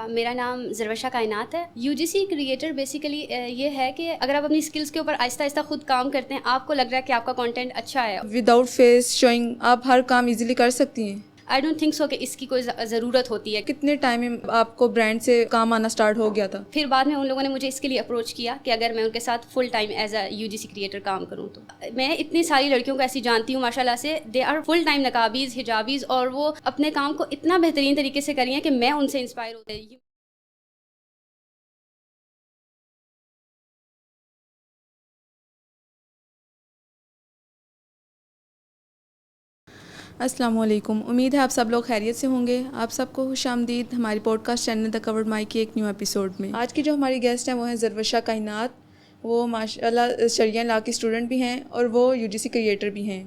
میرا نام ذروشہ کائنات ہے. UGC کریٹر بیسیکلی یہ ہے کہ اگر آپ اپنی اسکلس کے اوپر آہستہ آہستہ خود کام کرتے ہیں, آپ کو لگ رہا ہے کہ آپ کا کانٹینٹ اچھا ہے, وداؤٹ فیس شوئنگ آپ ہر کام ایزیلی کر سکتی ہیں. آئی ڈونٹ تھنک سو کہ اس کی کوئی ضرورت ہوتی ہے. کتنے ٹائم میں آپ کو برانڈ سے کام آنا اسٹارٹ ہو گیا تھا؟ پھر بعد میں ان لوگوں نے مجھے اس کے لیے اپروچ کیا کہ اگر میں ان کے ساتھ full time as a UGC creator کام کروں. تو میں اتنی ساری لڑکیوں کو ایسی جانتی ہوں ماشاء اللہ سے, دے آر فل ٹائم نقابیز, حجابیز, اور وہ اپنے کام کو اتنا بہترین طریقے سے کری ہیں کہ میں ان سے انسپائر ہوتا ہوں. السلام علیکم. امید ہے آپ سب لوگ خیریت سے ہوں گے. آپ سب کو خوش آمدید ہماری پوڈ کاسٹ چینل دا کورڈ مائی کے ایک نیو ایپیسوڈ میں. آج کی جو ہماری گیسٹ ہیں وہ ہیں ذروشہ کائنات. وہ ماشاء اللہ شرعیہ لا کی اسٹوڈنٹ بھی ہیں اور وہ UGC کریٹر بھی ہیں.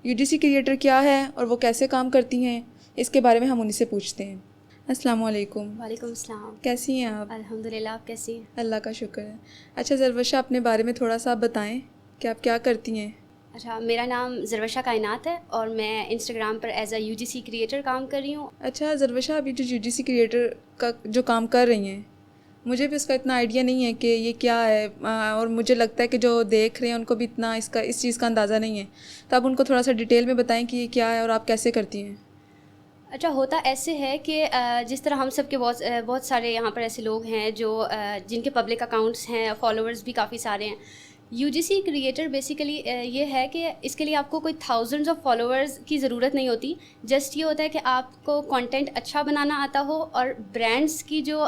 UGC کریٹر کیا ہے اور وہ کیسے کام کرتی ہیں, اس کے بارے میں ہم انہیں سے پوچھتے ہیں. السلام علیکم. وعلیکم السلام. کیسی ہیں آپ؟ الحمد للہ, آپ کیسی ہیں؟ اللہ کا شکر ہے. اچھا ذروشہ, اپنے بارے میں تھوڑا سا آپ بتائیں کہ آپ کیا کرتی ہیں. اچھا, میرا نام ذروشہ کائنات ہے اور میں انسٹاگرام پر ایز اے UGC کریٹر کام کر رہی ہوں. اچھا ذروشہ, ابھی جو UGC کریٹر کا جو کام کر رہی ہیں, مجھے بھی اس کا اتنا آئیڈیا نہیں ہے کہ یہ کیا ہے, اور مجھے لگتا ہے کہ جو دیکھ رہے ہیں ان کو بھی اتنا اس چیز کا اندازہ نہیں ہے. تو آپ ان کو تھوڑا سا ڈیٹیل میں بتائیں کہ یہ کیا ہے اور آپ کیسے کرتی ہیں. اچھا, ہوتا ایسے ہے کہ جس طرح ہم سب کے بہت سارے یہاں پر ایسے لوگ ہیں جو جن کے پبلک اکاؤنٹس ہیں, فالوورز بھی کافی سارے ہیں. UGC کریٹر بیسیکلی یہ ہے کہ اس کے لیے آپ کو کوئی تھاؤزنڈز آف فالوورز کی ضرورت نہیں ہوتی. جسٹ یہ ہوتا ہے کہ آپ کو کانٹینٹ اچھا بنانا آتا ہو اور برانڈس کی جو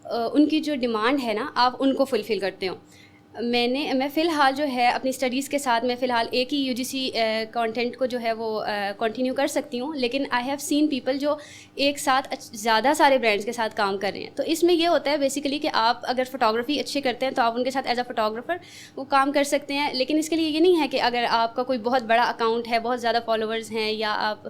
ان کی جو ڈیمانڈ ہے نا, آپ ان کو فلفل کرتے ہو. میں فی الحال جو ہے اپنی اسٹڈیز کے ساتھ میں فی الحال ایک ہی UGC کانٹینٹ کو جو ہے وہ کنٹینیو کر سکتی ہوں, لیکن آئی ہیو سین پیپل جو ایک ساتھ زیادہ سارے برانڈس کے ساتھ کام کر رہے ہیں. تو اس میں یہ ہوتا ہے بیسیکلی کہ آپ اگر فوٹوگرافی اچھے کرتے ہیں تو آپ ان کے ساتھ ایز اے فوٹوگرافر وہ کام کر سکتے ہیں. لیکن اس کے لیے یہ نہیں ہے کہ اگر آپ کا کوئی بہت بڑا اکاؤنٹ ہے, بہت زیادہ فالوورز ہیں, یا آپ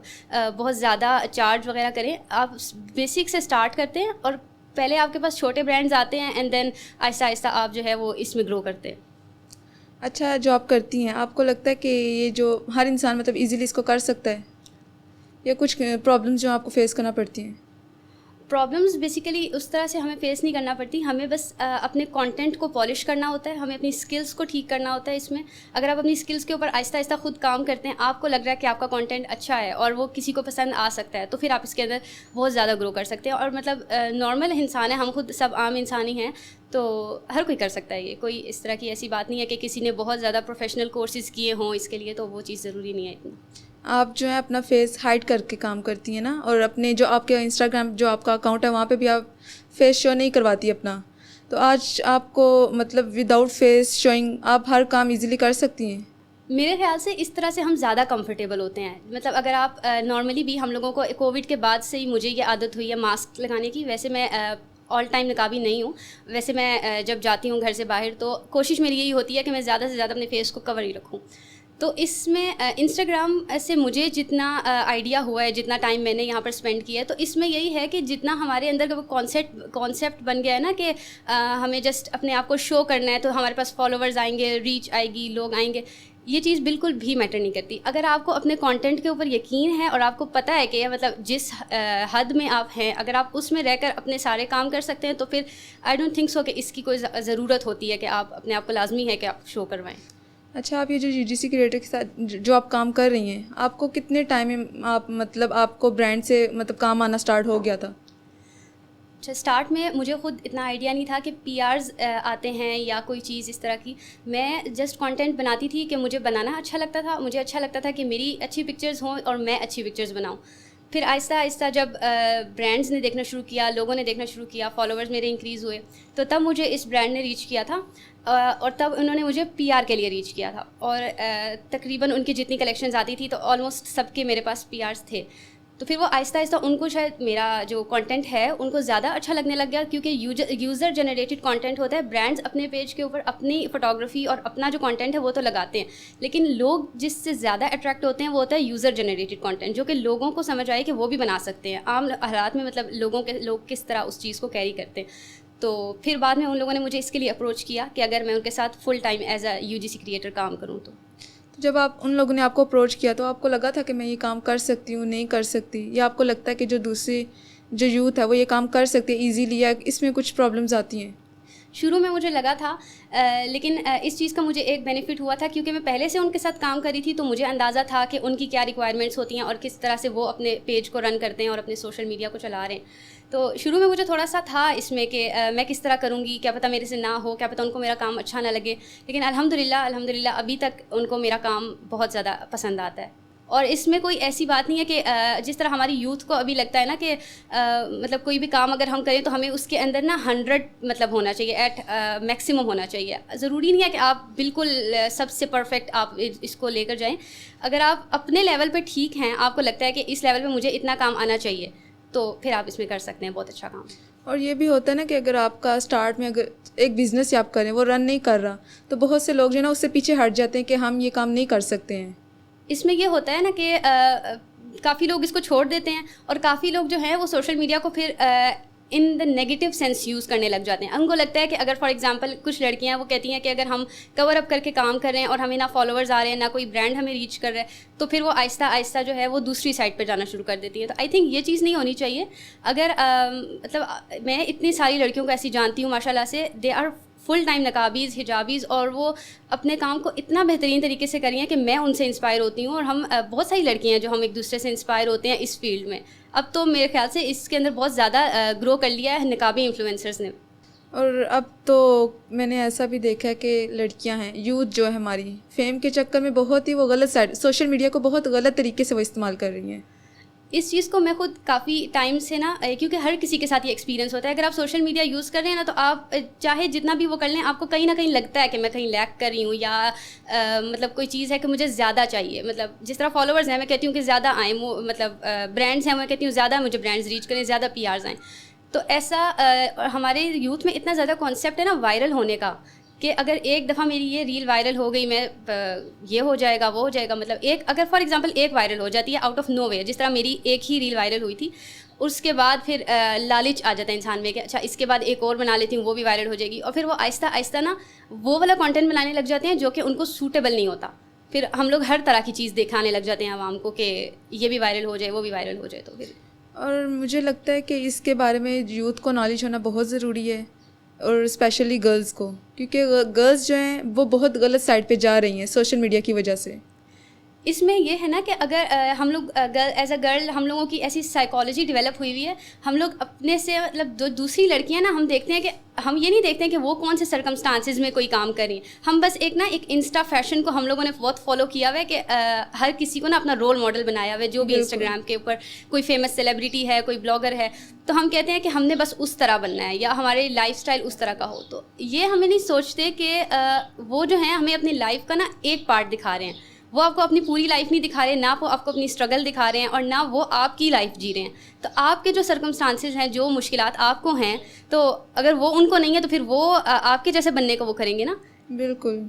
بہت زیادہ چارج وغیرہ کریں. آپ بیسک سے اسٹارٹ کرتے ہیں اور پہلے آپ کے پاس چھوٹے برانڈز آتے ہیں, اینڈ دین آہستہ آہستہ آپ جو ہے وہ اس میں گرو کرتے ہیں. اچھا, جو آپ کرتی ہیں, آپ کو لگتا ہے کہ یہ جو ہر انسان مطلب ایزیلی اس کو کر سکتا ہے, یا کچھ پرابلمس جو آپ کو فیس کرنا پڑتی ہیں؟ پرابلمس بیسیکلی اس طرح سے ہمیں فیس نہیں کرنا پڑتی. ہمیں بس اپنے کانٹینٹ کو پالش کرنا ہوتا ہے, ہمیں اپنی اسکلس کو ٹھیک کرنا ہوتا ہے. اس میں اگر آپ اپنی اسکلس کے اوپر آہستہ آہستہ خود کام کرتے ہیں, آپ کو لگ رہا ہے کہ آپ کا کانٹینٹ اچھا ہے اور وہ کسی کو پسند آ سکتا ہے, تو پھر آپ اس کے اندر بہت زیادہ گرو کر سکتے ہیں. اور مطلب نارمل انسان ہے, ہم خود سب عام انسان ہی ہیں, تو ہر کوئی کر سکتا ہے. یہ کوئی اس طرح کی ایسی بات نہیں ہے کہ کسی نے بہت زیادہ پروفیشنل کورسز کیے ہوں اس کے لیے, تو وہ چیز ضروری نہیں ہے اتنا. آپ جو ہے اپنا فیس ہائڈ کر کے کام کرتی ہیں نا, اور اپنے جو آپ کے انسٹاگرام جو آپ کا اکاؤنٹ ہے وہاں پہ بھی آپ فیس شو نہیں کرواتی اپنا. تو آج آپ کو مطلب وداؤٹ فیس شوئنگ آپ ہر کام ایزیلی کر سکتی ہیں. میرے خیال سے اس طرح سے ہم زیادہ کمفرٹیبل ہوتے ہیں. مطلب اگر آپ نارملی بھی ہم لوگوں کو کووڈ کے بعد سے ہی مجھے یہ عادت ہوئی ہے ماسک لگانے کی. ویسے میں آل ٹائم نقابی نہیں ہوں. ویسے میں جب جاتی ہوں گھر سے باہر تو کوشش میری یہی ہوتی ہے کہ میں زیادہ سے زیادہ اپنے فیس کو کور ہی رکھوں. تو اس میں انسٹاگرام سے مجھے جتنا آئیڈیا ہوا ہے, جتنا ٹائم میں نے یہاں پر اسپینڈ کیا ہے, تو اس میں یہی ہے کہ جتنا ہمارے اندر کا وہ کانسیپٹ بن گیا ہے نا کہ ہمیں جسٹ اپنے آپ کو شو کرنا ہے, تو ہمارے پاس فالوورز آئیں گے, ریچ آئے گی, لوگ آئیں گے, یہ چیز بالکل بھی میٹر نہیں کرتی. اگر آپ کو اپنے کانٹینٹ کے اوپر یقین ہے اور آپ کو پتہ ہے کہ مطلب جس حد میں آپ ہیں, اگر آپ اس میں رہ کر اپنے سارے کام کر سکتے ہیں, تو پھر آئی ڈونٹ تھنک سو کہ اس کی کوئی ضرورت ہوتی ہے کہ آپ اپنے آپ کو لازمی ہے کہ آپ شو کروائیں. اچھا, آپ یہ جو UGC کریٹر کے ساتھ جو آپ کام کر رہی ہیں, آپ کو کتنے ٹائم میں آپ کو برانڈ سے مطلب کام آنا اسٹارٹ ہو گیا تھا؟ اچھا, اسٹارٹ میں مجھے خود اتنا آئیڈیا نہیں تھا کہ PRs آتے ہیں یا کوئی چیز اس طرح کی. میں جسٹ کانٹینٹ بناتی تھی کہ مجھے بنانا اچھا لگتا تھا. مجھے اچھا لگتا تھا کہ میری اچھی پکچرز ہوں اور میں اچھی پکچرز بناؤں. پھر آہستہ آہستہ جب برانڈز نے دیکھنا شروع کیا, لوگوں نے دیکھنا شروع کیا, فالوورز میرے انکریز ہوئے, تو تب مجھے اس برانڈ نے ریچ کیا تھا, اور تب انہوں نے مجھے PR کے لیے ریچ کیا تھا. اور تقریباً ان کی جتنی کلیکشنز آتی تھی تو آلموسٹ سب کے میرے پاس PRs تھے. تو پھر وہ آہستہ آہستہ ان کو شاید میرا جو کانٹینٹ ہے ان کو زیادہ اچھا لگنے لگ گیا, کیونکہ یوزر جنریٹڈ کانٹینٹ ہوتا ہے. برانڈز اپنے پیج کے اوپر اپنی فوٹوگرافی اور اپنا جو کانٹینٹ ہے وہ تو لگاتے ہیں, لیکن لوگ جس سے زیادہ اٹریکٹ ہوتے ہیں وہ ہوتا ہے یوزر جنریٹڈ کانٹینٹ, جو کہ لوگوں کو سمجھ آئے کہ وہ بھی بنا سکتے ہیں عام حالات میں, مطلب لوگ کس طرح اس چیز کو کیری کرتے ہیں. تو پھر بعد میں ان لوگوں نے مجھے اس کے لیے اپروچ کیا کہ اگر میں ان کے ساتھ full time as a UGC creator کام کروں. تو جب آپ ان لوگوں نے آپ کو اپروچ کیا تو آپ کو لگا تھا کہ میں یہ کام کر سکتی ہوں, نہیں کر سکتی, یا آپ کو لگتا ہے کہ جو دوسری جو یوتھ ہے وہ یہ کام کر سکتے ہیں ایزیلی, یا اس میں کچھ پرابلمز آتی ہیں؟ شروع میں مجھے لگا تھا, لیکن اس چیز کا مجھے ایک بینیفٹ ہوا تھا کیونکہ میں پہلے سے ان کے ساتھ کام کری تھی, تو مجھے اندازہ تھا کہ ان کی کیا ریکوائرمنٹس ہوتی ہیں اور کس طرح سے وہ اپنے پیج کو رن کرتے ہیں اور اپنے سوشل میڈیا کو چلا رہے ہیں. تو شروع میں مجھے تھوڑا سا تھا اس میں کہ میں کس طرح کروں گی, کیا پتہ میرے سے نہ ہو, کیا پتہ ان کو میرا کام اچھا نہ لگے, لیکن الحمدللہ ابھی تک ان کو میرا کام بہت زیادہ پسند آتا ہے. اور اس میں کوئی ایسی بات نہیں ہے کہ جس طرح ہماری یوتھ کو ابھی لگتا ہے نا کہ مطلب کوئی بھی کام اگر ہم کریں تو ہمیں اس کے اندر نا 100 مطلب ہونا چاہیے, ایٹ میکسیمم ہونا چاہیے. ضروری نہیں ہے کہ آپ بالکل سب سے پرفیکٹ آپ اس کو لے کر جائیں. اگر آپ اپنے لیول پہ ٹھیک ہیں, آپ کو لگتا ہے کہ اس لیول پہ مجھے اتنا کام آنا چاہیے, تو پھر آپ اس میں کر سکتے ہیں بہت اچھا کام. اور یہ بھی ہوتا ہے نا کہ اگر آپ کا اسٹارٹ میں اگر ایک بزنس آپ کریں وہ رن نہیں کر رہا, تو بہت سے لوگ جو ہے نا اس سے پیچھے ہٹ جاتے ہیں کہ ہم یہ کام نہیں کر سکتے ہیں. اس میں یہ ہوتا ہے نا کہ کافی لوگ اس کو چھوڑ دیتے ہیں, اور کافی لوگ جو ہیں وہ سوشل میڈیا کو پھر ان دا نیگیٹو سینس یوز کرنے لگ جاتے ہیں. ان کو لگتا ہے کہ اگر فار ایگزامپل کچھ لڑکیاں وہ کہتی ہیں کہ اگر ہم کور اپ کر کے کام کر رہے ہیں اور ہمیں نہ فالوورز آ رہے ہیں, نہ کوئی برانڈ ہمیں ریچ کر رہا ہے, تو پھر وہ آہستہ آہستہ جو ہے وہ دوسری سائڈ پہ جانا شروع کر دیتی ہیں. تو آئی تھنک یہ چیز نہیں ہونی چاہیے. اگر مطلب میں اتنی ساری لڑکیوں کو ایسی جانتی ہوں ماشاء اللہ سے, دے آر فل ٹائم نقابیز, حجابیز, اور وہ اپنے کام کو اتنا بہترین طریقے سے کری ہیں کہ میں ان سے انسپائر ہوتی ہوں. اور ہم بہت ساری لڑکیاں ہیں جو ہم ایک دوسرے سے انسپائر ہوتے ہیں اس فیلڈ میں. اب تو میرے خیال سے اس کے اندر بہت زیادہ گرو کر لیا ہے نقابی انفلوئنسرز نے. اور اب تو میں نے ایسا بھی دیکھا ہے کہ لڑکیاں ہیں, یوتھ جو ہے ہماری, فیم کے چکر میں بہت ہی وہ غلط سائڈ, سوشل میڈیا کو بہت غلط طریقے سے وہ استعمال کر رہی ہیں. اس چیز کو میں خود کافی ٹائم سے نا, کیونکہ ہر کسی کے ساتھ یہ ایکسپیرینس ہوتا ہے, اگر آپ سوشل میڈیا یوز کر رہے ہیں نا, تو آپ چاہے جتنا بھی وہ کر لیں, آپ کو کہیں نہ کہیں لگتا ہے کہ میں کہیں لیک کر رہی ہوں, یا مطلب کوئی چیز ہے کہ مجھے زیادہ چاہیے. مطلب جس طرح فالوورز ہیں میں کہتی ہوں کہ زیادہ آئیں, مطلب برانڈس ہیں میں کہتی ہوں زیادہ مجھے برانڈز ریچ کریں, زیادہ پی آرز آئیں. تو ایسا ہمارے یوتھ میں اتنا زیادہ کانسیپٹ ہے نا وائرل ہونے کا, کہ اگر ایک دفعہ میری یہ ریل وائرل ہو گئی, میں یہ ہو جائے گا وہ ہو جائے گا. مطلب ایک اگر فار ایگزامپل ایک وائرل ہو جاتی ہے آؤٹ آف نو وے, جس طرح میری ایک ہی ریل وائرل ہوئی تھی, اس کے بعد پھر لالچ آ جاتا ہے انسان میں کہ اچھا اس کے بعد ایک اور بنا لیتی ہوں, وہ بھی وائرل ہو جائے گی. اور پھر وہ آہستہ آہستہ نا وہ والا کانٹینٹ بنانے لگ جاتے ہیں جو کہ ان کو سوٹیبل نہیں ہوتا. پھر ہم لوگ ہر طرح کی چیز دکھانے لگ جاتے ہیں عوام کو کہ یہ بھی وائرل ہو جائے وہ بھی وائرل ہو جائے. تو پھر اور مجھے لگتا ہے کہ اس کے بارے میں یوتھ کو نالج ہونا بہت ضروری ہے, اور اسپیشلی گرلز کو, کیونکہ گرلز جو ہیں وہ بہت غلط سائڈ پہ جا رہی ہیں سوشل میڈیا کی وجہ سے. اس میں یہ ہے نا کہ اگر ہم لوگ ایز اے گرل ہم لوگوں کی ایسی سائیکالوجی ڈیولپ ہوئی ہے, ہم لوگ اپنے سے مطلب دوسری لڑکیاں نا ہم دیکھتے ہیں کہ ہم یہ نہیں دیکھتے ہیں کہ وہ کون سے سرکمسٹانسز میں کوئی کام کر رہی ہیں. ہم بس ایک انسٹا فیشن کو ہم لوگوں نے بہت فالو کیا ہوا ہے کہ ہر کسی کو نا اپنا رول ماڈل بنایا ہوا ہے, جو بھی انسٹاگرام کے اوپر کوئی فیمس سیلیبریٹی ہے, کوئی بلاگر ہے, تو ہم کہتے ہیں کہ ہم نے بس اس طرح بننا ہے یا ہمارے لائف اسٹائل اس طرح کا ہو. تو یہ ہمیں نہیں سوچتے کہ وہ جو ہیں ہمیں اپنی لائف کا نا ایک پارٹ دکھا رہے ہیں, وہ آپ کو اپنی پوری لائف نہیں دکھا رہے, نہ وہ آپ کو اپنی اسٹرگل دکھا رہے ہیں, اور نہ وہ آپ کی لائف جی رہے ہیں. تو آپ کے جو سرکمسٹانسز ہیں, جو مشکلات آپ کو ہیں, تو اگر وہ ان کو نہیں ہے تو پھر وہ آپ کے جیسے بننے کو وہ کریں گے نا. بالکل.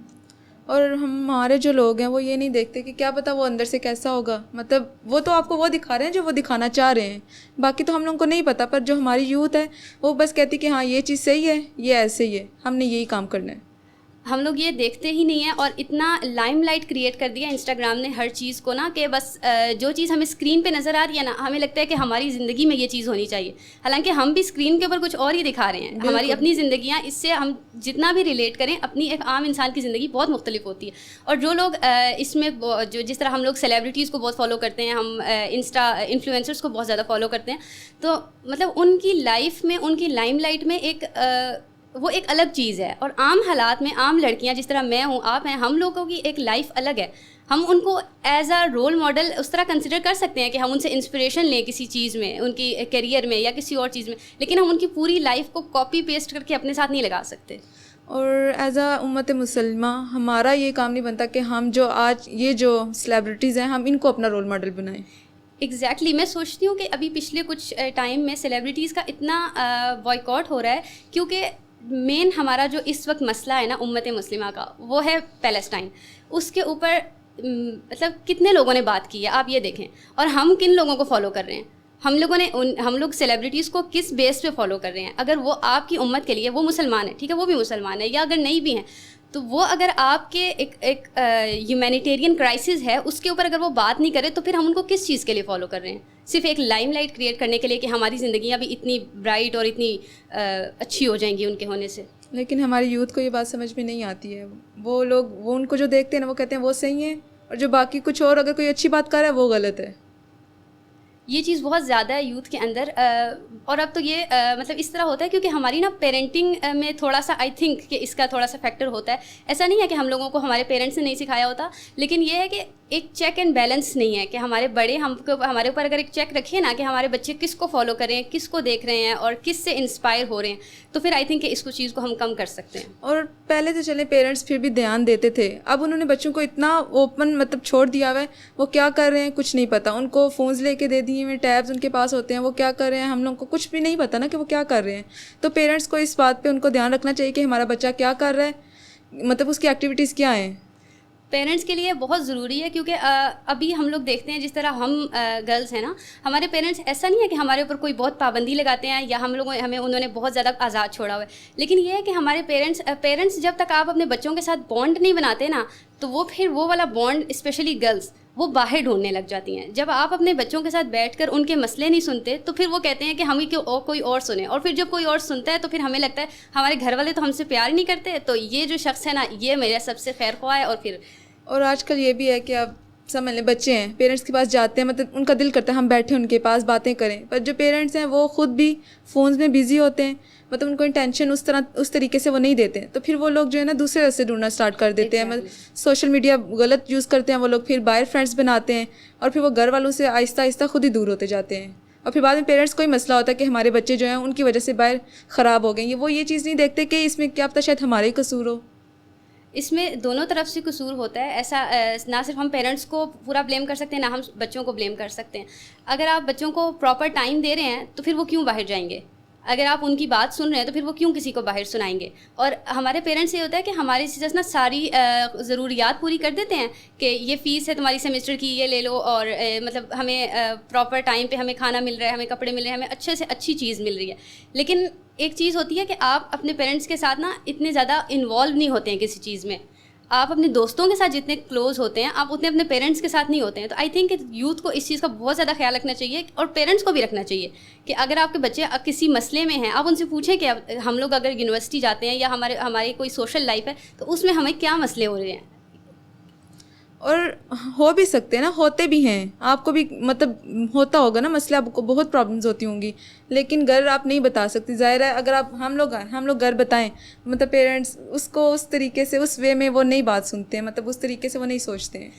اور ہمارے جو لوگ ہیں وہ یہ نہیں دیکھتے کہ کیا پتہ وہ اندر سے کیسا ہوگا. مطلب وہ تو آپ کو وہ دکھا رہے ہیں جو وہ دکھانا چاہ رہے ہیں, باقی تو ہم لوگوں کو نہیں پتہ. پر جو ہماری یوتھ ہے وہ بس کہتی کہ ہاں یہ چیز صحیح ہے, یہ ایسے ہی ہے, ہم نے یہی کام کرنا ہے. ہم لوگ یہ دیکھتے ہی نہیں ہیں, اور اتنا لائم لائٹ کریٹ کر دیا انسٹاگرام نے ہر چیز کو نا, کہ بس جو چیز ہمیں اسکرین پہ نظر آ رہی ہے نا, ہمیں لگتا ہے کہ ہماری زندگی میں یہ چیز ہونی چاہیے, حالانکہ ہم بھی اسکرین کے اوپر کچھ اور ہی دکھا رہے ہیں. ہماری اپنی زندگیاں, اس سے ہم جتنا بھی ریلیٹ کریں, اپنی ایک عام انسان کی زندگی بہت مختلف ہوتی ہے. اور جو لوگ اس میں جو جس طرح ہم لوگ سیلیبریٹیز کو بہت فالو کرتے ہیں, ہم انسٹا انفلوئنسرس کو بہت زیادہ فالو کرتے ہیں, تو مطلب ان کی لائف میں, ان کی لائم لائٹ میں وہ ایک الگ چیز ہے. اور عام حالات میں عام لڑکیاں جس طرح میں ہوں, آپ ہیں, ہم لوگوں کی ایک لائف الگ ہے. ہم ان کو ایز اے رول ماڈل اس طرح کنسیڈر کر سکتے ہیں کہ ہم ان سے انسپریشن لیں کسی چیز میں, ان کی کیریئر میں یا کسی اور چیز میں, لیکن ہم ان کی پوری لائف کو کاپی پیسٹ کر کے اپنے ساتھ نہیں لگا سکتے. اور ایز اے امت مسلمہ ہمارا یہ کام نہیں بنتا کہ ہم جو آج یہ جو سیلیبریٹیز ہیں ہم ان کو اپنا رول ماڈل بنائیں. ایگزیکٹلی. میں سوچتی ہوں کہ ابھی پچھلے کچھ ٹائم میں سیلیبریٹیز کا اتنا بوائکاٹ ہو رہا ہے, کیونکہ مین ہمارا جو اس وقت مسئلہ ہے نا امت مسلمہ کا, وہ ہے پیلسٹائن. اس کے اوپر مطلب کتنے لوگوں نے بات کی ہے آپ یہ دیکھیں, اور ہم کن لوگوں کو فالو کر رہے ہیں. ہم لوگ سیلیبریٹیز کو کس بیس پہ فالو کر رہے ہیں. اگر وہ آپ کی امت کے لیے, وہ مسلمان ہے, ٹھیک ہے, وہ بھی مسلمان ہے, یا اگر نہیں بھی ہیں, تو وہ اگر آپ کے ایک ہیومینیٹیرین کرائسس ہے اس کے اوپر اگر وہ بات نہیں کرے تو پھر ہم ان کو کس چیز کے لیے فالو کر رہے ہیں؟ صرف ایک لائم لائٹ کریٹ کرنے کے لیے کہ ہماری زندگیاں بھی اتنی برائٹ اور اتنی اچھی ہو جائیں گی ان کے ہونے سے. لیکن ہماری یوتھ کو یہ بات سمجھ میں نہیں آتی ہے. وہ لوگ وہ ان کو جو دیکھتے ہیں نا وہ کہتے ہیں وہ صحیح ہیں, اور جو باقی کچھ اور اگر کوئی اچھی بات کر رہا ہے وہ غلط ہے. یہ چیز بہت زیادہ ہے یوتھ کے اندر. اور اب تو یہ مطلب اس طرح ہوتا ہے کیونکہ ہماری نا پیرنٹنگ میں تھوڑا سا آئی تھنک کہ اس کا تھوڑا سا فیکٹر ہوتا ہے. ایسا نہیں ہے کہ ہم لوگوں کو ہمارے پیرنٹس نے نہیں سکھایا ہوتا, لیکن یہ ہے کہ ایک چیک اینڈ بیلنس نہیں ہے کہ ہمارے بڑے ہمارے اوپر اگر ایک چیک رکھے نا کہ ہمارے بچے کس کو فالو کریں, کس کو دیکھ رہے ہیں اور کس سے انسپائر ہو رہے ہیں, تو پھر آئی تھنک کہ اس کو چیز کو ہم کم کر سکتے ہیں. اور پہلے تو چلے پیرنٹس پھر بھی دھیان دیتے تھے, اب انہوں نے بچوں کو اتنا اوپن مطلب چھوڑ دیا ہوا ہے, وہ کیا کر رہے ہیں کچھ نہیں پتہ. ان کو فونز لے کے دے دیے ہوئے, ٹیبز ان کے پاس ہوتے ہیں, وہ کیا کر رہے ہیں ہم لوگوں کو کچھ بھی نہیں پتہ نا کہ وہ کیا کر رہے ہیں. تو پیرنٹس کو اس بات پہ ان کو دھیان رکھنا چاہیے کہ ہمارا بچہ کیا کر رہا ہے, مطلب اس کی ایکٹیویٹیز کیا ہیں. پیرنٹس کے لیے بہت ضروری ہے کیونکہ ابھی ہم لوگ دیکھتے ہیں جس طرح ہم گرلس ہیں نا, ہمارے پیرنٹس ایسا نہیں ہے کہ ہمارے اوپر کوئی بہت پابندی لگاتے ہیں یا ہمیں انہوں نے بہت زیادہ آزاد چھوڑا ہوا ہے. لیکن یہ ہے کہ ہمارے پیرنٹس جب تک آپ اپنے بچوں کے ساتھ بانڈ نہیں بناتے نا, تو وہ پھر وہ والا بانڈ اسپیشلی گرلس وہ باہر ڈھونڈنے لگ جاتی ہیں. جب آپ اپنے بچوں کے ساتھ بیٹھ کر ان کے مسئلے نہیں سنتے تو پھر وہ کہتے ہیں کہ ہمیں کوئی اور سنے, اور پھر جب کوئی اور سنتا ہے تو پھر ہمیں لگتا ہے ہمارے گھر والے تو ہم سے پیار نہیں کرتے, تو یہ جو شخص ہے نا یہ میرا سب سے خیر خواہ ہے. اور آج کل یہ بھی ہے کہ اب سمجھ لیں بچے ہیں پیرنٹس کے پاس جاتے ہیں, مطلب ان کا دل کرتا ہے ہم بیٹھیں ان کے پاس باتیں کریں, پر جو پیرنٹس ہیں وہ خود بھی فونز میں بزی ہوتے ہیں, مطلب ان کو انٹینشن اس طریقے سے وہ نہیں دیتے. تو پھر وہ لوگ جو ہے نا دوسرے راستے ڈھونڈنا اسٹارٹ کر دیتے ہیں, مطلب سوشل میڈیا غلط یوز کرتے ہیں وہ لوگ, پھر باہر فرینڈس بناتے ہیں, اور پھر وہ گھر والوں سے آہستہ آہستہ خود ہی دور ہوتے جاتے ہیں. اور پھر بعد میں پیرنٹس کو ہی مسئلہ ہوتا ہے کہ ہمارے بچے جو ہیں ان کی وجہ سے باہر خراب ہو گئے ہیں. وہ یہ چیز نہیں دیکھتے کہ اس میں کیا پتہ شاید ہمارا ہی قصور ہو. اس میں دونوں طرف سے قصور ہوتا ہے. ایسا نہ صرف ہم پیرنٹس کو پورا بلیم کر سکتے ہیں, نہ ہم بچوں کو بلیم کر سکتے ہیں. اگر آپ بچوں کو پراپر ٹائم دے رہے ہیں تو پھر وہ کیوں باہر جائیں گے؟ اگر آپ ان کی بات سن رہے ہیں تو پھر وہ کیوں کسی کو باہر سنائیں گے؟ اور ہمارے پیرنٹس یہ ہوتا ہے کہ ہمارے ٹیچرس نا ساری ضروریات پوری کر دیتے ہیں کہ یہ فیس ہے تمہاری سیمسٹر کی, یہ لے لو, اور مطلب ہمیں پراپر ٹائم پہ ہمیں کھانا مل رہا ہے, ہمیں کپڑے مل رہے ہیں, ہمیں اچھے سے اچھی چیز مل رہی ہے. لیکن ایک چیز ہوتی ہے کہ آپ اپنے پیرنٹس کے ساتھ نا اتنے زیادہ انوالو نہیں ہوتے ہیں کسی چیز میں. آپ اپنے دوستوں کے ساتھ جتنے کلوز ہوتے ہیں آپ اتنے اپنے پیرنٹس کے ساتھ نہیں ہوتے ہیں. تو آئی تھنک کہ یوتھ کو اس چیز کا بہت زیادہ خیال رکھنا چاہیے, اور پیرنٹس کو بھی رکھنا چاہیے کہ اگر آپ کے بچے کسی مسئلے میں ہیں آپ ان سے پوچھیں کہ ہم لوگ اگر یونیورسٹی جاتے ہیں یا ہماری کوئی سوشل لائف ہے تو اس میں ہمیں کیا مسئلے ہو رہے ہیں. اور ہو بھی سکتے ہیں نا, ہوتے بھی ہیں, آپ کو بھی مطلب ہوتا ہوگا نا مسئلہ, آپ کو بہت پرابلمز ہوتی ہوں گی, لیکن گھر آپ نہیں بتا سکتی. ظاہر ہے اگر آپ ہم لوگ گھر بتائیں, مطلب پیرنٹس اس کو اس طریقے سے اس وے میں وہ نہیں بات سنتے ہیں, مطلب اس طریقے سے وہ نہیں سوچتے ہیں.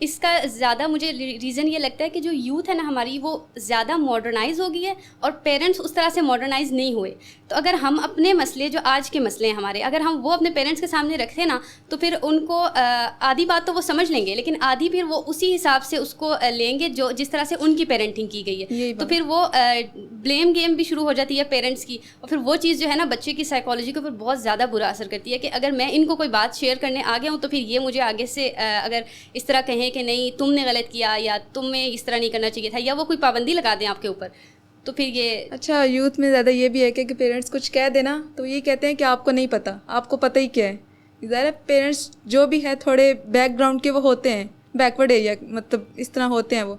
اس کا زیادہ مجھے ریزن یہ لگتا ہے کہ جو یوتھ ہے نا ہماری وہ زیادہ ماڈرنائز ہو گئی ہے, اور پیرنٹس اس طرح سے ماڈرنائز نہیں ہوئے. تو اگر ہم اپنے مسئلے جو آج کے مسئلے ہیں ہمارے, اگر ہم وہ اپنے پیرنٹس کے سامنے رکھتے نا تو پھر ان کو آدھی بات تو وہ سمجھ لیں گے, لیکن آدھی پھر وہ اسی حساب سے اس کو لیں گے جو جس طرح سے ان کی پیرنٹنگ کی گئی ہے. تو پھر وہ بلیم گیم بھی شروع ہو جاتی ہے پیرنٹس کی, اور پھر وہ چیز جو ہے نا بچے کی سائیکالوجی کے اوپر بہت زیادہ برا اثر کرتی ہے کہ اگر میں ان کو کوئی بات شیئر کرنے آ گیا ہوں تو پھر یہ مجھے آگے سے اگر اس طرح کہیں کہ نہیں تم نے غلط کیا یا تمہیں اس طرح نہیں کرنا چاہیے تھا, یا وہ کوئی پابندی لگا دیں آپ کے اوپر, تو پھر یہ اچھا یوتھ میں زیادہ یہ بھی ہے کہ پیرنٹس کچھ کہہ دینا تو یہ کہتے ہیں کہ آپ کو نہیں پتہ, آپ کو پتہ ہی کیا ہے. ظاہر پیرنٹس جو بھی ہے تھوڑے بیک گراؤنڈ کے وہ ہوتے ہیں, بیکورڈ ایریا مطلب اس طرح ہوتے ہیں وہ,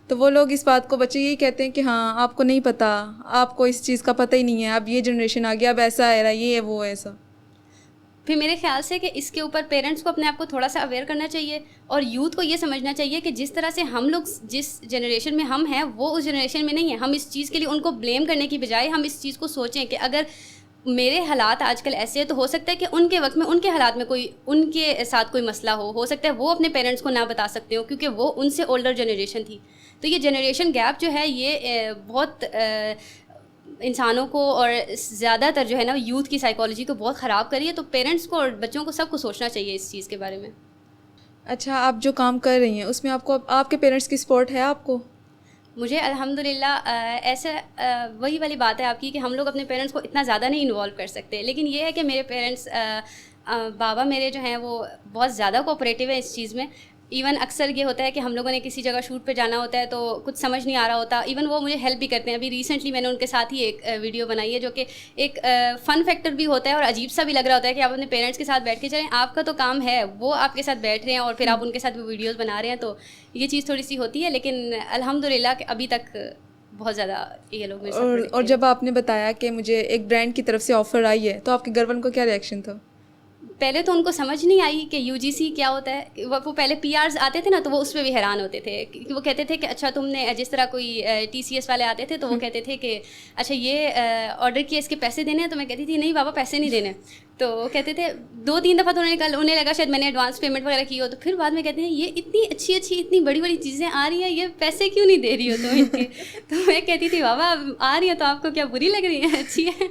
تو وہ لوگ اس بات کو بچے یہی کہتے ہیں کہ ہاں آپ کو نہیں پتہ, آپ کو اس چیز کا پتہ ہی نہیں ہے, اب یہ جنریشن آ گیا, اب ایسا ہے رہا, یہ ہے وہ ایسا. پھر میرے خیال سے کہ اس کے اوپر پیرنٹس کو اپنے آپ کو تھوڑا سا اویئر کرنا چاہیے, اور یوتھ کو یہ سمجھنا چاہیے کہ جس طرح سے ہم لوگ جس جنریشن میں ہم ہیں وہ اس جنریشن میں نہیں ہیں. ہم اس چیز کے لیے ان کو بلیم کرنے کی بجائے ہم اس چیز کو سوچیں کہ اگر میرے حالات آج کل ایسے ہیں تو ہو سکتا ہے کہ ان کے وقت میں ان کے حالات میں ان کے ساتھ کوئی مسئلہ ہو سکتا ہے وہ اپنے پیرنٹس کو نہ بتا سکتے ہو کیونکہ وہ ان سے اولڈر جنریشن تھی. تو یہ جنریشن گیپ جو ہے یہ بہت انسانوں کو اور زیادہ تر جو ہے نا یوتھ کی سائیکالوجی کو بہت خراب کری ہے. تو پیرنٹس کو اور بچوں کو سب کو سوچنا چاہیے اس چیز کے بارے میں. اچھا آپ جو کام کر رہی ہیں اس میں آپ کو آپ کے پیرنٹس کی سپورٹ ہے آپ کو؟ مجھے الحمدللہ ایسے وہی والی بات ہے آپ کی کہ ہم لوگ اپنے پیرنٹس کو اتنا زیادہ نہیں انوالو کر سکتے, لیکن یہ ہے کہ میرے پیرنٹس بابا میرے جو ہیں وہ بہت زیادہ کوآپریٹیو ہیں اس چیز میں. ایون اکثر یہ ہوتا ہے کہ ہم لوگوں نے کسی جگہ شوٹ پہ جانا ہوتا ہے تو کچھ سمجھ نہیں آ رہا ہوتا, ایون وہ مجھے ہیلپ بھی کرتے ہیں. ابھی ریسنٹلی میں نے ان کے ساتھ ہی ایک ویڈیو بنائی ہے جو کہ ایک فن فیکٹر بھی ہوتا ہے اور عجیب سا بھی لگ رہا ہوتا ہے کہ آپ اپنے پیرنٹس کے ساتھ بیٹھ کے چلیں, آپ کا تو کام ہے وہ آپ کے ساتھ بیٹھ رہے ہیں اور پھر آپ ان کے ساتھ بھی ویڈیوز بنا رہے ہیں, تو یہ چیز تھوڑی سی ہوتی ہے. لیکن الحمدللہ کہ ابھی تک بہت زیادہ یہ لوگ میرے ساتھ. اور جب آپ نے بتایا کہ مجھے ایک برانڈ کی طرف سے آفر آئی ہے تو آپ کے گھر والوں کو کیا ریئیکشن تھا؟ پہلے تو ان کو سمجھ نہیں آئی کہ UGC کیا ہوتا ہے. وہ پہلے PRs آتے تھے نا تو وہ اس پہ بھی حیران ہوتے تھے. وہ کہتے تھے کہ اچھا تم نے, جس طرح کوئی TCS والے آتے تھے تو وہ کہتے تھے کہ اچھا یہ آرڈر کیے, اس کے پیسے دینے ہیں. تو میں کہتی تھی نہیں بابا پیسے نہیں دینے. تو وہ کہتے تھے 2-3 دفعہ تو انہیں لگا شاید میں نے ایڈوانس پیمنٹ وغیرہ کی ہو. تو پھر بعد میں کہتے ہیں یہ اتنی اچھی اتنی بڑی بڑی چیزیں آ رہی ہیں, یہ پیسے کیوں نہیں دے رہی ہو تم ان کے. تو میں کہتی تھی بابا آ رہی ہے تو آپ کو کیا بری لگ رہی ہے, اچھی ہے.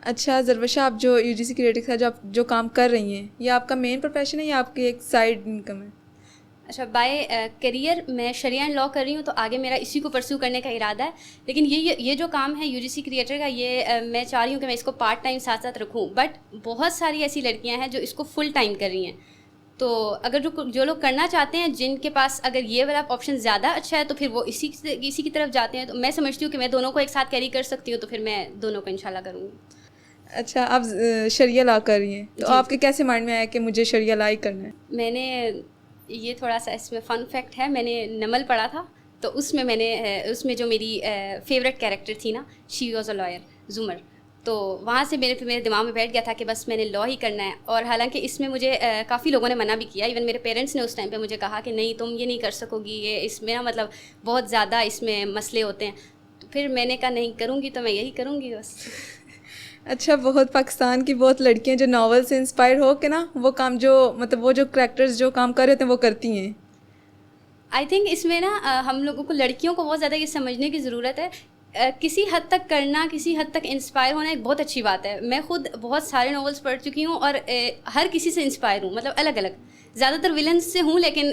اچھا ظروشہ, آپ جو UGC کریٹک ہے جو کام کر رہی ہیں, یہ آپ کا مین پروفیشن ہے یا آپ کی ایک سائڈ انکم ہے؟ اچھا بائی کریئر میں شریعہ اینڈ لا کر رہی ہوں, تو آگے میرا اسی کو پرسیو کرنے کا ارادہ ہے. لیکن یہ جو کام ہے UGC کریٹر کا, یہ میں چاہ رہی ہوں کہ میں اس کو پارٹ ٹائم ساتھ ساتھ رکھوں. بٹ بہت ساری ایسی لڑکیاں ہیں جو اس کو فل ٹائم کر رہی ہیں. تو اگر جو لوگ کرنا چاہتے ہیں, جن کے پاس اگر یہ والا آپشن زیادہ اچھا ہے تو پھر وہ اسی کی طرف جاتے ہیں. تو میں سمجھتی ہوں کہ میں دونوں کو ایک ساتھ کیری کر سکتی ہوں, تو پھر میں دونوں کو انشاءاللہ کروں گی. اچھا, آپ شریعہ لا کر رہی ہیں تو آپ کے کیسے مائنڈ میں آیا کہ مجھے شریعہ لا ہی کرنا ہے؟ میں نے یہ تھوڑا سا اس میں فن فیکٹ ہے, میں نے نمل پڑھا تھا تو اس میں جو میری فیوریٹ کیریکٹر تھی نا, شی واز اے لائر, زمر. تو وہاں سے میرے دماغ میں بیٹھ گیا تھا کہ بس میں نے لا ہی کرنا ہے. اور حالانکہ اس میں مجھے کافی لوگوں نے منع بھی کیا, ایون میرے پیرنٹس نے اس ٹائم پہ مجھے کہا کہ نہیں تم یہ نہیں کر سکو گی, یہ اس میں نا مطلب بہت زیادہ اس میں مسئلے ہوتے ہیں. تو پھر میں نے کہا نہیں کروں گی تو میں یہی کروں گی بس. اچھا, بہت پاکستان کی بہت لڑکیاں جو ناول سے انسپائر ہو کے نا وہ کام جو مطلب وہ جو کریکٹرز جو کام کر رہے ہیں وہ کرتی ہیں. آئی تھنک اس میں نا ہم لوگوں کو لڑکیوں کو بہت زیادہ یہ سمجھنے کی ضرورت ہے, کسی حد تک کرنا, کسی حد تک انسپائر ہونا ایک بہت اچھی بات ہے. میں خود بہت سارے ناولس پڑھ چکی ہوں اور ہر کسی سے انسپائر ہوں, مطلب الگ الگ, زیادہ تر ولنس سے ہوں. لیکن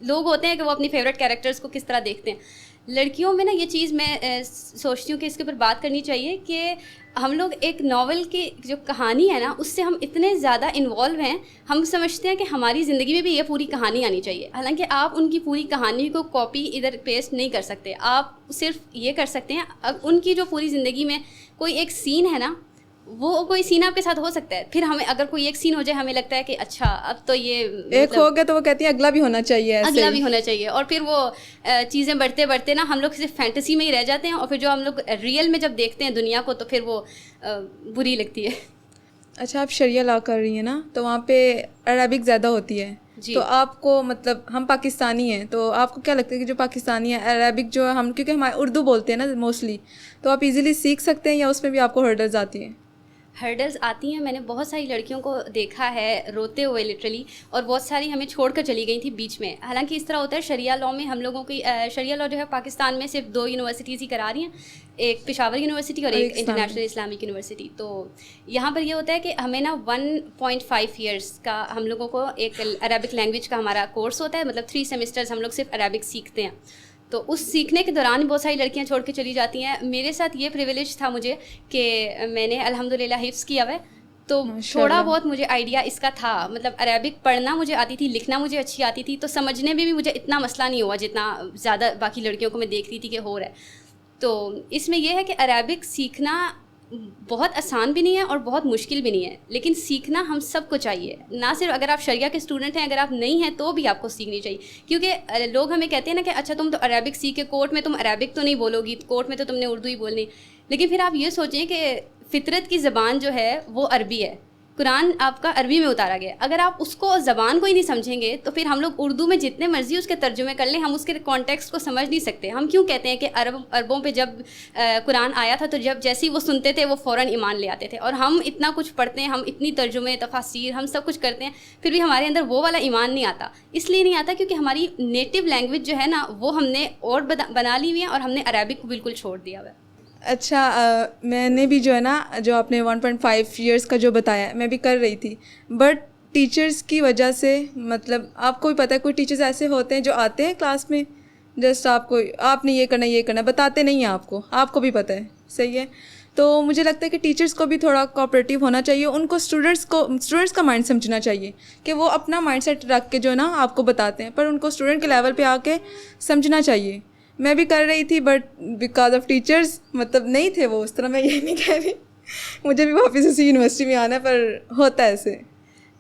لوگ ہوتے ہیں کہ وہ اپنی فیوریٹ کیریکٹرز کو کس طرح دیکھتے ہیں. لڑکیوں میں نا یہ چیز میں سوچتی ہوں کہ اس کے اوپر بات کرنی چاہیے کہ ہم لوگ ایک ناول کی جو کہانی ہے نا اس سے ہم اتنے زیادہ انوالو ہیں, ہم سمجھتے ہیں کہ ہماری زندگی میں بھی یہ پوری کہانی آنی چاہیے. حالانکہ آپ ان کی پوری کہانی کو کاپی ادھر پیسٹ نہیں کر سکتے. آپ صرف یہ کر سکتے ہیں اب ان کی جو پوری زندگی میں کوئی ایک سین ہے نا, وہ کوئی سین آپ کے ساتھ ہو سکتا ہے. پھر ہمیں اگر کوئی ایک سین ہو جائے ہمیں لگتا ہے کہ اچھا اب تو یہ ایک ہو گیا, تو وہ کہتی ہیں اگلا بھی ہونا چاہیے, اگلا بھی ہونا چاہیے. اور پھر وہ چیزیں بڑھتے بڑھتے نا ہم لوگ صرف فینٹیسی میں ہی رہ جاتے ہیں, اور پھر جو ہم لوگ ریئل میں جب دیکھتے ہیں دنیا کو تو پھر وہ بری لگتی ہے. اچھا, آپ شریعہ لا کر رہی ہیں نا تو وہاں پہ عربک زیادہ ہوتی ہے جی. تو آپ کو مطلب ہم پاکستانی ہیں تو آپ کو کیا لگتا ہے کہ جو پاکستانی ہیں عربک جو ہم کیونکہ ہمارے اردو بولتے ہیں نا موسٹلی, تو آپ ایزیلی سیکھ سکتے ہیں یا اس میں بھی آپ کو ہرڈلز آتی ہیں؟ ہرڈلز آتی ہیں. میں نے بہت ساری لڑکیوں کو دیکھا ہے روتے ہوئے لٹرلی, اور بہت ساری ہمیں چھوڑ کر چلی گئی تھیں بیچ میں. حالانکہ اس طرح ہوتا ہے شریعہ لاء میں ہم لوگوں کی شریعہ لاء جو ہے پاکستان میں صرف 2 یونیورسٹیز ہی کرا رہی ہیں, ایک پشاور یونیورسٹی اور ایک انٹرنیشنل اسلامک یونیورسٹی. تو یہاں پر یہ ہوتا ہے کہ ہمیں نا 1.5 ایئرس کا ہم لوگوں کو ایک عربک لینگویج کا ہمارا کورس ہوتا ہے, مطلب 3 سیمسٹرز ہم لوگ صرف عربک سیکھتے ہیں. تو اس سیکھنے کے دوران بہت ساری لڑکیاں چھوڑ کے چلی جاتی ہیں. میرے ساتھ یہ پریویلیج تھا مجھے کہ میں نے الحمدللہ حفظ کیا ہوا ہے, تو تھوڑا بہت مجھے آئیڈیا اس کا تھا. مطلب عربک پڑھنا مجھے آتی تھی, لکھنا مجھے اچھی آتی تھی, تو سمجھنے میں بھی مجھے اتنا مسئلہ نہیں ہوا جتنا زیادہ باقی لڑکیوں کو میں دیکھ رہی تھی کہ ہو رہا ہے. تو اس میں یہ ہے کہ عربک سیکھنا بہت آسان بھی نہیں ہے اور بہت مشکل بھی نہیں ہے, لیکن سیکھنا ہم سب کو چاہیے. نہ صرف اگر آپ شریعہ کے اسٹوڈنٹ ہیں, اگر آپ نہیں ہیں تو بھی آپ کو سیکھنی چاہیے. کیونکہ لوگ ہمیں کہتے ہیں نا کہ اچھا تم تو عربک سیکھے, کورٹ میں تم عربک تو نہیں بولو گی, کورٹ میں تو تم نے اردو ہی بولنی. لیکن پھر آپ یہ سوچیں کہ فطرت کی زبان جو ہے وہ عربی ہے, قرآن آپ کا عربی میں اتارا گیا. اگر آپ اس کو زبان کو ہی نہیں سمجھیں گے تو پھر ہم لوگ اردو میں جتنے مرضی اس کے ترجمے کر لیں, ہم اس کے کانٹیکسٹ کو سمجھ نہیں سکتے. ہم کیوں کہتے ہیں کہ عربوں پہ جب قرآن آیا تھا تو جیسے ہی وہ سنتے تھے وہ فوراً ایمان لے آتے تھے, اور ہم اتنا کچھ پڑھتے ہیں, ہم اتنی ترجمے تفاسیر ہم سب کچھ کرتے ہیں, پھر بھی ہمارے اندر وہ والا ایمان نہیں آتا. اس لیے نہیں آتا کیونکہ ہماری نیٹو لینگویج جو ہے نا وہ ہم نے اور بنا لی ہوئی ہے, اور ہم نے عربک کو بالکل چھوڑ دیا ہوا ہے. اچھا, میں نے بھی جو ہے نا جو آپ نے 1.5 ایئرس کا جو بتایا میں بھی کر رہی تھی, بٹ ٹیچرس کی وجہ سے مطلب آپ کو بھی پتہ ہے کوئی ٹیچرز ایسے ہوتے ہیں جو آتے ہیں کلاس میں جسٹ آپ نے یہ کرنا بتاتے نہیں ہیں, آپ کو بھی پتہ ہے, صحیح ہے. تو مجھے لگتا ہے کہ ٹیچرس کو بھی تھوڑا کوآپریٹیو ہونا چاہیے. ان کو اسٹوڈنٹس کا مائنڈ سمجھنا چاہیے کہ وہ اپنا مائنڈ سیٹ رکھ کے جو ہے نا آپ کو بتاتے ہیں, پر ان کو اسٹوڈنٹ کے لیول پہ آ کے سمجھنا چاہیے. میں بھی کر رہی تھی بٹ بیکاز آف ٹیچرس مطلب نہیں تھے وہ اس طرح. میں یہ نہیں کہہ رہی, مجھے بھی واپس اسی یونیورسٹی میں آنا ہے, پر ہوتا ہے ایسے.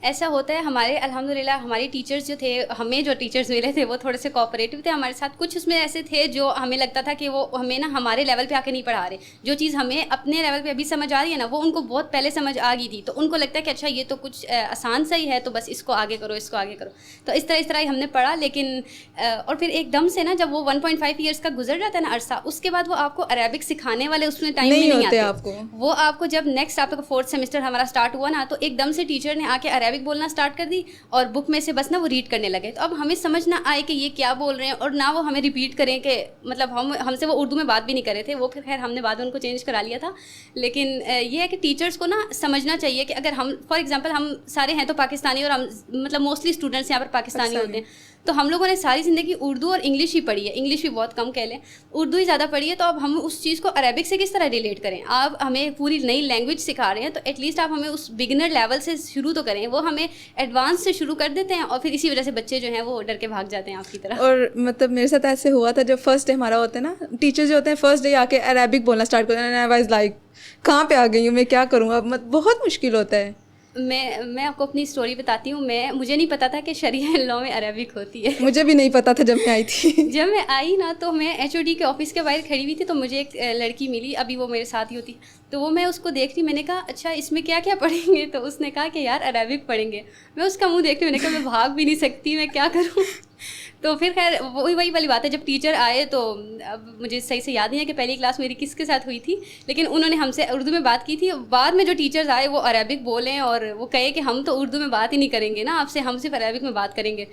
ایسا ہوتا ہے. ہمارے الحمدللہ ہماری ٹیچرز جو تھے, ہمیں جو ٹیچرز ملے تھے وہ تھوڑے سے کوآپریٹیو تھے ہمارے ساتھ. کچھ اس میں ایسے تھے جو ہمیں لگتا تھا کہ وہ ہمیں نا ہمارے لیول پہ آ کے نہیں پڑھا رہے. جو چیز ہمیں اپنے لیول پہ ابھی سمجھ آ رہی ہے نا, وہ ان کو بہت پہلے سمجھ آ گئی تھی. تو ان کو لگتا ہے کہ اچھا یہ تو کچھ آسان سا ہی ہے, تو بس اس کو آگے کرو, اس کو آگے کرو. تو اس طرح ہی ہم نے پڑھا. لیکن اور پھر ایک دم سے نا جب وہ 1.5 ایئرس کا گزر جاتا ہے نا عرصہ, اس کے بعد وہ آپ کو عربک سکھانے والے اس میں ٹائم میں نہیں آتے آپ کو. وہ آپ کو جب نیکسٹ آپ کا 4th سیمسٹر ہمارا اسٹارٹ ہوا نا, تو ایک دم سے ٹیچر نے آ کے عربک بولنا اسٹارٹ کر دی اور بک میں سے بس نا وہ ریڈ کرنے لگے. تو اب ہمیں سمجھ نہ آئے کہ یہ کیا بول رہے ہیں, اور نہ وہ ہمیں ریپیٹ کریں کہ مطلب ہم سے وہ اردو میں بات بھی نہیں کر رہے تھے. وہ پھر خیر ہم نے بعد میں ان کو چینج کرا لیا تھا. لیکن یہ ہے کہ ٹیچرس کو نا سمجھنا چاہیے کہ اگر ہم فار ایگزامپل ہم سارے ہیں تو پاکستانی, اور ہم مطلب موسٹلی اسٹوڈنٹس یہاں پر پاکستانی ہوتے ہیں, تو ہم لوگوں نے ساری زندگی اردو اور انگلش ہی پڑھی ہے. انگلش بھی بہت کم کہہ لیں, اردو ہی زیادہ پڑھی ہے. تو اب ہم اس چیز کو عربک سے کس طرح ریلیٹ کریں؟ آپ ہمیں پوری نئی لینگویج سکھا رہے ہیں, تو ایٹ لیسٹ آپ ہمیں اس بگنر لیول سے شروع تو کریں. وہ ہمیں ایڈوانس سے شروع کر دیتے ہیں, اور پھر اسی وجہ سے بچے جو ہیں وہ ڈر کے بھاگ جاتے ہیں آپ کی طرح. اور مطلب میرے ساتھ ایسے ہوا تھا, جب فرسٹ ڈے ہمارا ہوتا ہے نا, ٹیچر جو ہوتے ہیں فرسٹ ڈے آ کے عربک بولنا اسٹارٹ کرتے ہیں. آئی واز لائک کہاں پہ آ گئی ہوں میں, کیا کروں اب, بہت مشکل ہوتا ہے. میں آپ کو اپنی اسٹوری بتاتی ہوں. مجھے نہیں پتا تھا کہ شریعہ لاء میں عربک ہوتی ہے. مجھے بھی نہیں پتا تھا جب میں آئی تھی. جب میں آئی نا, تو میں HOD کے آفس کے باہر کھڑی ہوئی تھی, تو مجھے ایک لڑکی ملی, ابھی وہ میرے ساتھ ہی ہوتی. تو وہ میں اس کو دیکھ رہی, میں نے کہا اچھا اس میں کیا کیا پڑھیں گے؟ تو اس نے کہا کہ یار عربک پڑھیں گے. میں اس کا منہ دیکھ رہی, میں نے کہا میں بھاگ بھی نہیں سکتی, میں کیا کروں. تو پھر خیر وہی والی بات ہے, جب ٹیچر آئے تو اب مجھے صحیح سے یاد نہیں ہے کہ پہلی کلاس میری کس کے ساتھ ہوئی تھی, لیکن انہوں نے ہم سے اردو میں بات کی تھی. بعد میں جو ٹیچرز آئے وہ عربک بولیں, اور وہ کہے کہ ہم تو اردو میں بات ہی نہیں کریں گے نا آپ سے, ہم صرف عربک میں بات کریں گے.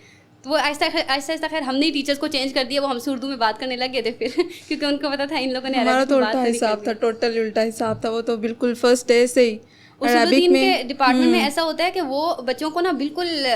تو وہ آہستہ خیر ہم نے ٹیچرس کو چینج کر دیا, وہ ہم سے اردو میں بات کرنے لگ گئے تھے پھر, کیونکہ ان کو پتا تھا ان لوگوں نے عربک میں بات نہیں کرنی. حساب تھا, ٹوٹل الٹا حساب تھا. وہ تو بالکل فرسٹ ڈے سے ہی عربک میں ڈپارٹمنٹ میں ایسا ہوتا ہے کہ وہ بچوں کو نا بالکل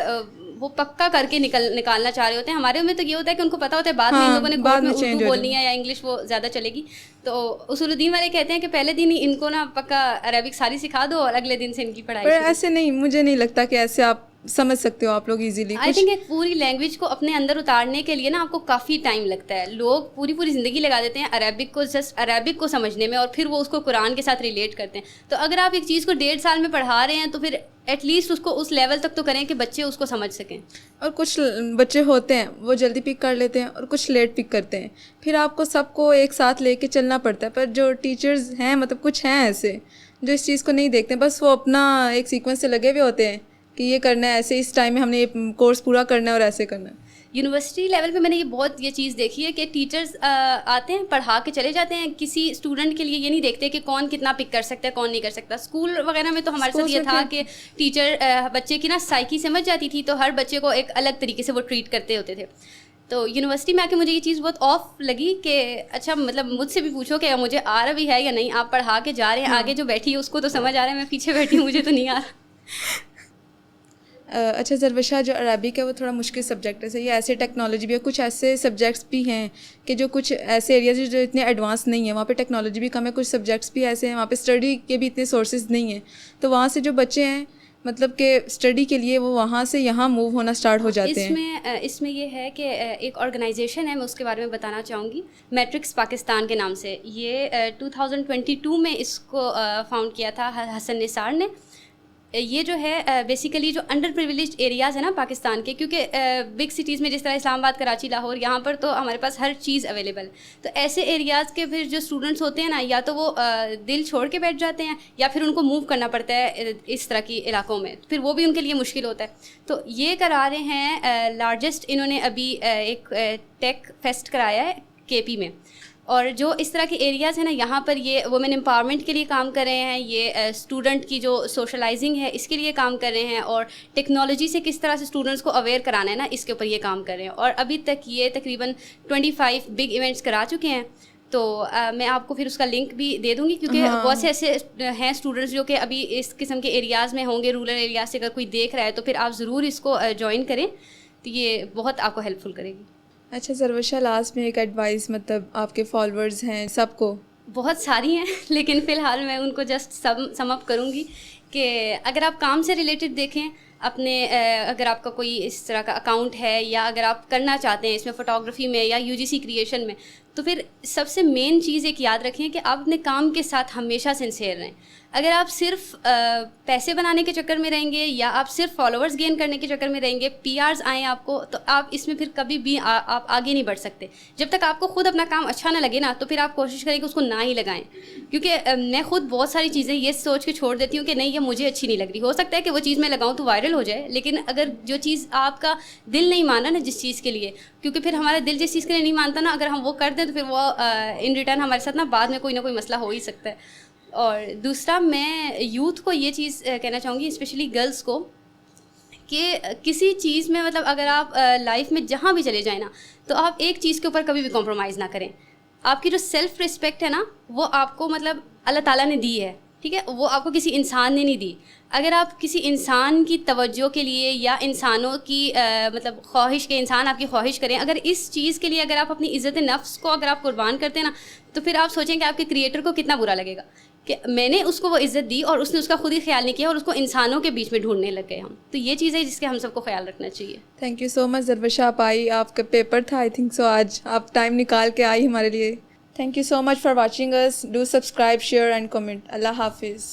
وہ پکا کر کے نکالنا چاہ رہے ہوتے ہیں. ہمارے میں تو یہ ہوتا ہے کہ ان کو پتا ہوتا ہے بعد میں ان لوگوں نے کورٹ میں اردو بولنی ہے یا انگلش وہ زیادہ چلے گی. تو اصول الدین والے کہتے ہیں کہ پہلے دن ہی ان کو نا پکا عربک ساری سکھا دو, اور اگلے دن سے ان کی پڑھائی. پر ایسے نہیں, مجھے نہیں لگتا کہ ایسے آپ سمجھ سکتے ہو آپ لوگ ایزیلی. آئی تھنک ایک پوری لینگویج کو اپنے اندر اتارنے کے لیے نا آپ کو کافی ٹائم لگتا ہے. لوگ پوری زندگی لگا دیتے ہیں عربک کو, جسٹ عربک کو سمجھنے میں, اور پھر وہ اس کو قرآن کے ساتھ ریلیٹ کرتے ہیں. تو اگر آپ ایک چیز کو 1.5 سال میں پڑھا رہے ہیں, تو پھر ایٹ لیسٹ اس کو اس لیول تک تو کریں کہ بچے اس کو سمجھ سکیں. اور کچھ بچے ہوتے ہیں وہ جلدی پک کر لیتے ہیں, اور کچھ لیٹ پک کرتے ہیں. پھر آپ کو سب کو ایک ساتھ لے کے چلنا پڑتا ہے. پر جو ٹیچرز ہیں مطلب کچھ ہیں ایسے جو اس چیز کو نہیں دیکھتے, بس وہ اپنا ایک سیکوینس سے لگے ہوئے ہوتے ہیں کہ یہ کرنا ہے ایسے, اس ٹائم میں ہم نے یہ کورس پورا کرنا ہے اور ایسے کرنا ہے. یونیورسٹی لیول پہ میں نے یہ چیز دیکھی ہے کہ ٹیچرز آتے ہیں, پڑھا کے چلے جاتے ہیں. کسی اسٹوڈنٹ کے لیے یہ نہیں دیکھتے کہ کون کتنا پک کر سکتا ہے, کون نہیں کر سکتا. اسکول وغیرہ میں تو ہمارے ساتھ یہ تھا کہ ٹیچر بچے کی نا سائیکی سمجھ جاتی تھی, تو ہر بچے کو ایک الگ طریقے سے وہ ٹریٹ کرتے ہوتے تھے. تو یونیورسٹی میں آ کے مجھے یہ چیز بہت آف لگی کہ اچھا مطلب مجھ سے بھی پوچھو کہ مجھے آ رہا بھی ہے یا نہیں, آپ پڑھا کے جا رہے ہیں, آگے جو بیٹھی ہے اس کو تو سمجھ آ رہا ہے, میں پیچھے بیٹھی ہوں مجھے تو نہیں آ رہا. اچھا ذروشہ, جو عربک ہے وہ تھوڑا مشکل سبجیکٹ ہے. یہ ایسے ٹیکنالوجی بھی ہے, کچھ ایسے سبجیکٹس بھی ہیں کہ جو کچھ ایسے ایریاز جو اتنے ایڈوانس نہیں ہیں, وہاں پہ ٹیکنالوجی بھی کم ہے. کچھ سبجیکٹس بھی ایسے ہیں وہاں پہ اسٹڈی کے بھی اتنے سورسز نہیں ہیں. تو وہاں سے جو بچے ہیں مطلب کہ اسٹڈی کے لیے وہ وہاں سے یہاں موو ہونا اسٹارٹ ہو جاتے ہیں. اس میں یہ ہے کہ ایک آرگنائزیشن ہے, میں اس کے بارے میں بتانا چاہوں گی, میٹرکس پاکستان کے نام سے. یہ 2022 میں اس کو فاؤنڈ کیا تھا حسن نثار نے. یہ جو ہے بیسیکلی جو انڈر پریویلیجڈ ایریاز ہیں نا پاکستان کے, کیونکہ بگ سٹیز میں جس طرح اسلام آباد, کراچی, لاہور, یہاں پر تو ہمارے پاس ہر چیز اویلیبل. تو ایسے ایریاز کے پھر جو اسٹوڈنٹس ہوتے ہیں نا, یا تو وہ دل چھوڑ کے بیٹھ جاتے ہیں, یا پھر ان کو موو کرنا پڑتا ہے اس طرح کی علاقوں میں, پھر وہ بھی ان کے لیے مشکل ہوتا ہے. تو یہ کرا رہے ہیں لارجسٹ, انہوں نے ابھی ایک ٹیک فیسٹ کرایا ہے KP میں. اور جو اس طرح کے ایریاز ہیں نا, یہاں پر یہ وومن امپاورمنٹ کے لیے کام کر رہے ہیں, یہ اسٹوڈنٹ کی جو سوشلائزنگ ہے اس کے لیے کام کر رہے ہیں, اور ٹیکنالوجی سے کس طرح سے اسٹوڈنٹس کو اویئر کرانا ہے نا, اس کے اوپر یہ کام کر رہے ہیں. اور ابھی تک یہ تقریباً 25 بگ ایونٹس کرا چکے ہیں. تو میں آپ کو پھر اس کا لنک بھی دے دوں گی, کیونکہ بہت سے ایسے ہیں اسٹوڈنٹس جو کہ ابھی اس قسم کے ایریاز میں ہوں گے, رورل ایریاز سے. اگر کوئی دیکھ رہا ہے تو پھر آپ ضرور اس کو جوائن کریں, تو یہ بہت آپ کو ہیلپ فل کرے گی. اچھا ذروشہ, لاسٹ میں ایک ایڈوائس, مطلب آپ کے فالوورز ہیں سب کو, بہت ساری ہیں لیکن فی الحال میں ان کو جسٹ سم اپ کروں گی کہ اگر آپ کام سے ریلیٹڈ دیکھیں اپنے اگر آپ کا کوئی اس طرح کا اکاؤنٹ ہے یا اگر آپ کرنا چاہتے ہیں اس میں فوٹوگرافی میں یا UGC کریشن میں, تو پھر سب سے مین چیز ایک یاد رکھیں کہ آپ اپنے کام کے ساتھ ہمیشہ سنسیئر رہیں. اگر آپ صرف پیسے بنانے کے چکر میں رہیں گے یا آپ صرف فالوورز گین کرنے کے چکر میں رہیں گے, PRs آئیں آپ کو, تو آپ اس میں پھر کبھی بھی آپ آگے نہیں بڑھ سکتے. جب تک آپ کو خود اپنا کام اچھا نہ لگے نا, تو پھر آپ کوشش کریں کہ اس کو نہ ہی لگائیں. کیونکہ میں خود بہت ساری چیزیں یہ سوچ کے چھوڑ دیتی ہوں کہ نہیں یہ مجھے اچھی نہیں لگ رہی. ہو سکتا ہے کہ وہ چیز میں لگاؤں تو وائرل ہو جائے, لیکن اگر جو چیز آپ کا دل نہیں مانا نا جس چیز کے لیے, کیونکہ پھر ہمارا دل جس چیز کے لیے نہیں مانتا نا, اگر ہم وہ کر دیں تو پھر وہ ان ریٹرن ہمارے ساتھ نا بعد میں کوئی نہ کوئی مسئلہ ہو ہی سکتا ہے. اور دوسرا میں یوتھ کو یہ چیز کہنا چاہوں گی, اسپیشلی گرلس کو, کہ کسی چیز میں مطلب اگر آپ لائف میں جہاں بھی چلے جائیں نا, تو آپ ایک چیز کے اوپر کبھی بھی کمپرومائز نہ کریں. آپ کی جو سیلف رسپیکٹ ہے نا, وہ آپ کو مطلب اللہ تعالیٰ نے دی ہے, ٹھیک ہے, وہ آپ کو کسی انسان نے نہیں دی. اگر آپ کسی انسان کی توجہ کے لیے یا انسانوں کی مطلب خواہش کے, انسان آپ کی خواہش کریں, اگر اس چیز کے لیے اگر آپ اپنی عزت نفس کو اگر آپ قربان کرتے ہیں نا, تو پھر آپ سوچیں کہ آپ کے کریٹر کو کتنا برا لگے گا کہ میں نے اس کو وہ عزت دی اور اس نے اس کا خود ہی خیال نہیں کیا اور اس کو انسانوں کے بیچ میں ڈھونڈنے لگ گئے ہم. تو یہ چیز ہے جس کے ہم سب کو خیال رکھنا چاہیے. تھینک یو سو مچ ظرفشا, آپ آئی, آپ کا پیپر تھا آئی تھنک سو, آج آپ ٹائم نکال کے آئی ہمارے لیے. Thank you so much for watching us. Do subscribe, share and comment. اللہ حافظ.